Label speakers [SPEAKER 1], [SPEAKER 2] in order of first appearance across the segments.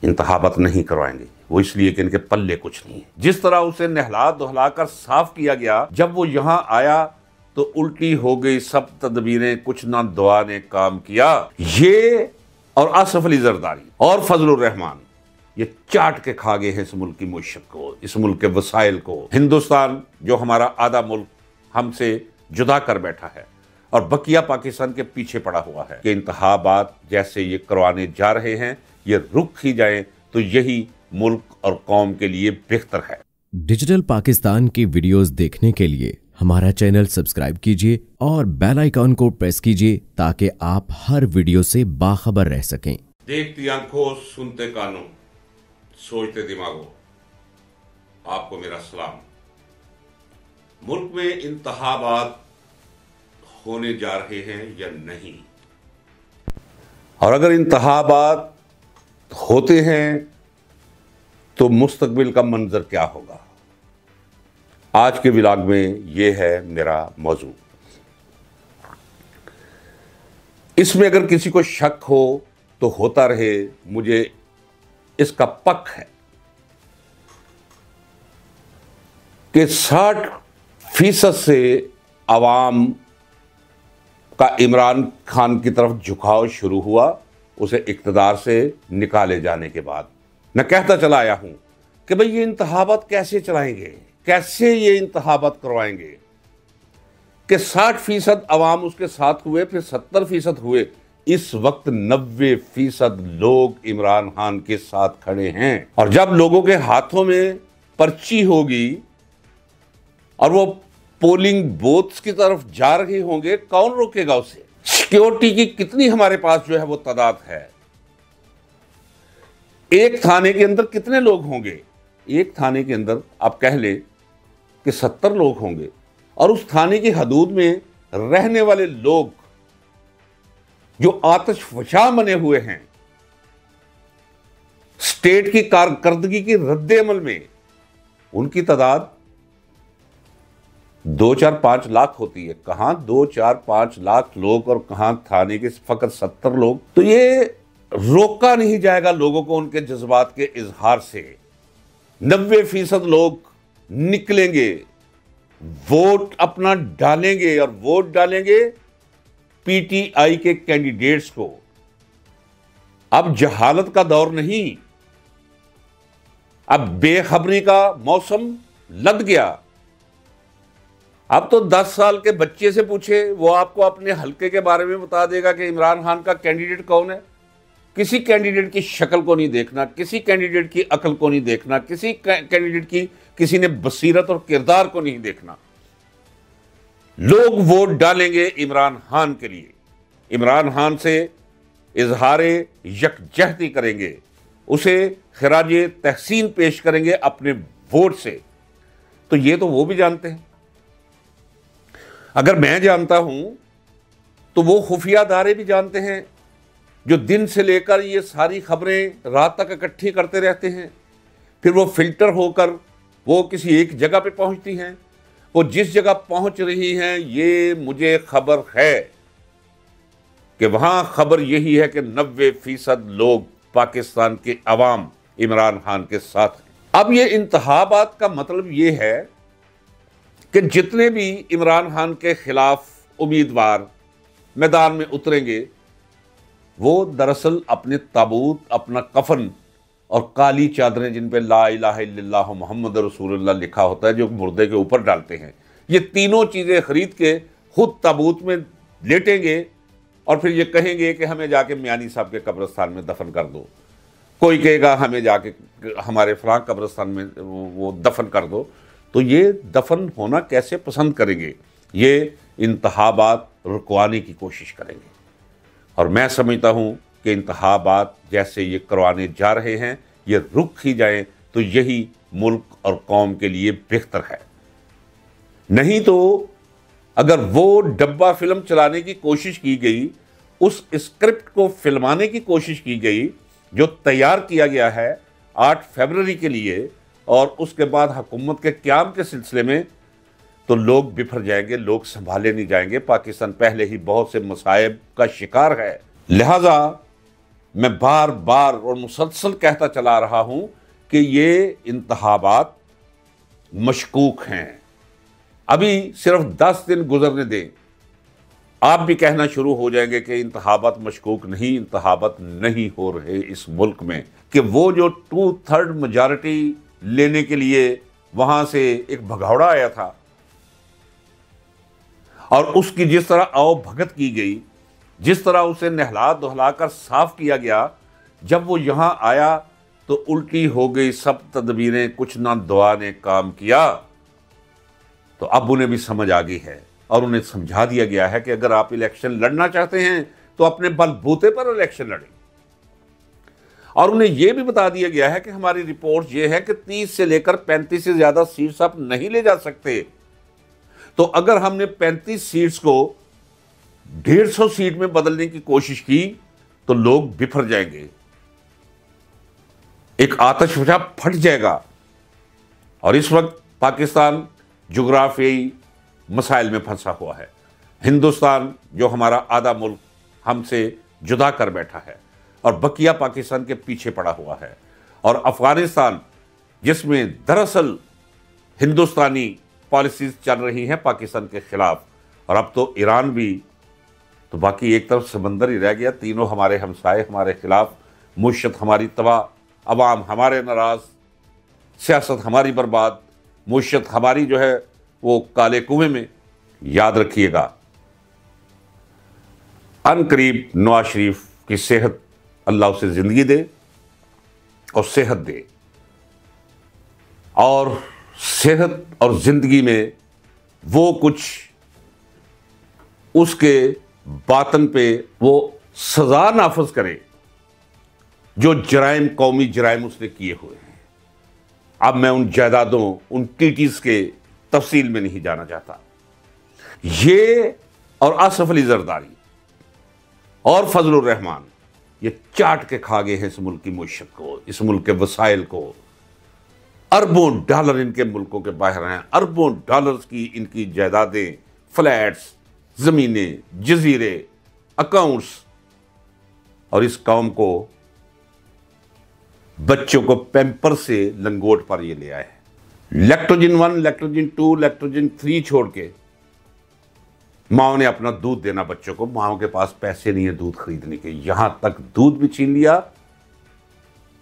[SPEAKER 1] इंतखाबात नहीं करवाएंगे। वो इसलिए कि इनके पल्ले कुछ नहीं है। जिस तरह उसे नहला धुला कर साफ किया गया, जब वो यहां आया तो उल्टी हो गई सब तदबीरें, कुछ ना दुआ ने काम किया। ये और आसफ अली जरदारी और फजलुर रहमान ये चाट के खा गए हैं इस मुल्क की मुईशत को, इस मुल्क के वसाइल को। हिंदुस्तान जो हमारा आधा मुल्क हमसे जुदा कर बैठा है और बकिया पाकिस्तान के पीछे पड़ा हुआ है कि इंतखाबात जैसे ये करवाने जा रहे हैं, ये रुक ही जाए तो यही मुल्क और कौम के लिए बेहतर है।
[SPEAKER 2] डिजिटल पाकिस्तान की वीडियोस देखने के लिए हमारा चैनल सब्सक्राइब कीजिए और बेल आइकॉन को प्रेस कीजिए ताकि आप हर वीडियो से बाखबर रह सकें।
[SPEAKER 1] देखती आंखों, सुनते कानों, सोचते दिमागों, आपको मेरा सलाम। मुल्क में इंतखाबात होने जा रहे हैं या नहीं, और अगर इंतखाबात होते हैं तो मुस्तकबिल का मंजर क्या होगा, आज के व्लॉग में ये है मेरा मौजू। इसमें अगर किसी को शक हो तो होता रहे, मुझे इसका पक है कि 60% से अवाम का इमरान खान की तरफ झुकाव शुरू हुआ उसे इक़्तिदार से निकाले जाने के बाद। मैं कहता चला आया हूं कि भाई ये इंतखाबात कैसे चलाएंगे, कैसे ये इंतखाबात करवाएंगे कि 60% अवाम उसके साथ हुए, फिर 70% हुए। इस वक्त 90% लोग इमरान खान के साथ खड़े हैं। और जब लोगों के हाथों में पर्ची होगी और वो पोलिंग बूथ्स की तरफ जा रहे होंगे, कौन रोकेगा उसे? सिक्योरिटी की कितनी हमारे पास जो है वो तादाद है। एक थाने के अंदर कितने लोग होंगे? एक थाने के अंदर आप कह ले कि 70 लोग होंगे, और उस थाने की हदूद में रहने वाले लोग जो आतिशफशा बने हुए हैं स्टेट की कारकर्दगी की रद्दे अमल में, उनकी तादाद 2-4-5 लाख होती है। कहां 2-4-5 लाख लोग और कहां थाने के फकत 70 लोग। तो ये रोका नहीं जाएगा लोगों को उनके जज्बात के इजहार से। 90% लोग निकलेंगे, वोट अपना डालेंगे, और वोट डालेंगे पीटीआई के कैंडिडेट्स को। अब जहालत का दौर नहीं, अब बेखबरी का मौसम लद गया। अब तो 10 साल के बच्चे से पूछे, वो आपको अपने हलके के बारे में बता देगा कि इमरान खान का कैंडिडेट कौन है। किसी कैंडिडेट की शक्ल को नहीं देखना, किसी कैंडिडेट की अकल को नहीं देखना, किसी कैंडिडेट की किसी ने बसीरत और किरदार को नहीं देखना। लोग वोट डालेंगे इमरान खान के लिए, इमरान खान से इजहारे यकजहती करेंगे, उसे खिराजे तहसीन पेश करेंगे अपने वोट से। तो ये तो वो भी जानते हैं। अगर मैं जानता हूं तो वो खुफिया अदारे भी जानते हैं, जो दिन से लेकर ये सारी खबरें रात तक इकट्ठी करते रहते हैं। फिर वो फिल्टर होकर वो किसी एक जगह पे पहुंचती हैं। वो जिस जगह पहुंच रही हैं, ये मुझे खबर है कि वहां खबर यही है कि 90% लोग पाकिस्तान के अवाम इमरान खान के साथ हैं। अब ये इंतखाबात का मतलब ये है कि जितने भी इमरान खान के खिलाफ उम्मीदवार मैदान में उतरेंगे, वो दरअसल अपने ताबूत, अपना कफन और काली चादरें जिन पे ला इलाहा इल्लल्लाह मुहम्मद रसूलुल्लाह लिखा होता है, जो मुर्दे के ऊपर डालते हैं, ये तीनों चीज़ें खरीद के खुद ताबूत में लेटेंगे और फिर ये कहेंगे कि हमें जाके मियानी साहब के कब्रिस्तान में दफन कर दो। कोई कहेगा हमें जाके हमारे फलां कब्रिस्तान में वो दफन कर दो। तो ये दफन होना कैसे पसंद करेंगे? ये इंतखाबात रुकवाने की कोशिश करेंगे। और मैं समझता हूँ कि इंतखाबात जैसे ये करवाने जा रहे हैं, ये रुक ही जाए तो यही मुल्क और कौम के लिए बेहतर है। नहीं तो अगर वो डब्बा फिल्म चलाने की कोशिश की गई, उस स्क्रिप्ट को फिल्माने की कोशिश की गई जो तैयार किया गया है 8 फरवरी के लिए, और उसके बाद हुकूमत के क़याम के सिलसिले में, तो लोग बिफर जाएंगे, लोग संभाले नहीं जाएंगे। पाकिस्तान पहले ही बहुत से मसाइब का शिकार है। लिहाजा मैं बार बार और मुसलसल कहता चला रहा हूं कि ये इंतखाबात मशकूक हैं। अभी सिर्फ 10 दिन गुजरने दें, आप भी कहना शुरू हो जाएंगे कि इंतखाबात मशकूक नहीं, इंतखाबात नहीं हो रहे इस मुल्क में, कि वो जो 2/3 मेजॉरिटी लेने के लिए वहां से एक भगौड़ा आया था और उसकी जिस तरह आओ भगत की गई, जिस तरह उसे नहला धुला कर साफ किया गया, जब वो यहां आया तो उल्टी हो गई सब तदबीरें, कुछ ना दुआ ने काम किया। तो अब उन्हें भी समझ आ गई है और उन्हें समझा दिया गया है कि अगर आप इलेक्शन लड़ना चाहते हैं तो अपने बलबूते पर इलेक्शन लड़ें। और उन्हें यह भी बता दिया गया है कि हमारी रिपोर्ट यह है कि 30 से लेकर 35 से ज्यादा सीट्स आप नहीं ले जा सकते। तो अगर हमने 35 सीट्स को 150 सीट में बदलने की कोशिश की तो लोग बिफर जाएंगे, एक आतिशफशा फट जाएगा। और इस वक्त पाकिस्तान जुग्राफियाई मसाइल में फंसा हुआ है। हिंदुस्तान जो हमारा आधा मुल्क हमसे जुदा कर बैठा है और बकिया पाकिस्तान के पीछे पड़ा हुआ है, और अफगानिस्तान जिसमें दरअसल हिंदुस्तानी पॉलिसीज चल रही हैं पाकिस्तान के खिलाफ, और अब तो ईरान भी, तो बाकी एक तरफ समंदर ही रह गया। तीनों हमारे हमसाए हमारे खिलाफ, मुश्त हमारी तबाह, अवाम हमारे नाराज, सियासत हमारी बर्बाद, मुश्त हमारी जो है वो काले कुएं में। याद रखिएगा, अनकरीब नवाज शरीफ की सेहत, अल्लाह उसे जिंदगी दे और सेहत दे, और सेहत और जिंदगी में वो कुछ उसके बातन पे वो सजा नाफज करे जो जराइम, कौमी जराइम उसने किए हुए हैं। अब मैं उन जायदादों, उन टीटीज के तफसील में नहीं जाना चाहता। ये और आसफ अली जरदारी और फजलुर रहमान ये चाट के खा गए हैं इस मुल्क की मुश्त को, इस मुल्क के वसाइल को। अरबों डॉलर इनके मुल्कों के बाहर हैं, अरबों डॉलर्स की इनकी जायदादें, फ्लैट्स, जमीनें, जजीरे, अकाउंट्स, और इस कौम को, बच्चों को पैम्पर से लंगोट पर ये ले आए हैं। लैक्टोजिन 1, लैक्टोजिन 2, लैक्टोजिन 3 छोड़ के माओ ने अपना दूध देना बच्चों को, माओ के पास पैसे नहीं है दूध खरीदने के, यहां तक दूध भी छीन लिया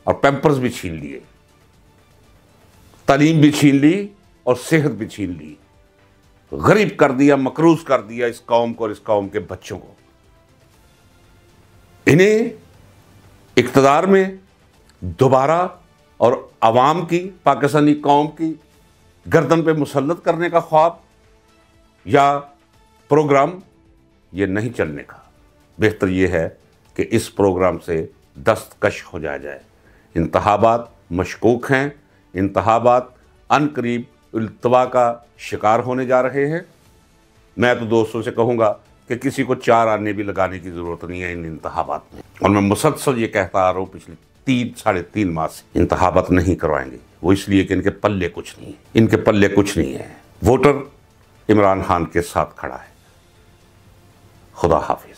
[SPEAKER 1] और पैम्पर्स भी छीन लिए, तालीम भी छीन ली और सेहत भी छीन ली। गरीब कर दिया, मकरूज कर दिया इस कौम को और इस कौम के बच्चों को। इन्हें इक्तदार में दोबारा और अवाम की, पाकिस्तानी कौम की गर्दन पे मुसल्लत करने का ख्वाब या प्रोग्राम ये नहीं चलने का। बेहतर ये है कि इस प्रोग्राम से दस्तकश हो जाए। इंतखाबात मशकूक हैं, इंतखाबात अनकरीब इल्तवा का शिकार होने जा रहे हैं। मैं तो दोस्तों से कहूँगा कि किसी को 4 आने भी लगाने की ज़रूरत नहीं है इन इंतखाबात में। और मैं मुसलसल ये कहता आ रहा हूँ पिछले 3-3.5 माह से, इंतखाबात नहीं करवाएंगे। वो इसलिए कि इनके पल्ले कुछ नहीं है, इनके पल्ले कुछ नहीं है। वोटर इमरान खान के साथ खड़ा है। खुदा हाफिज़।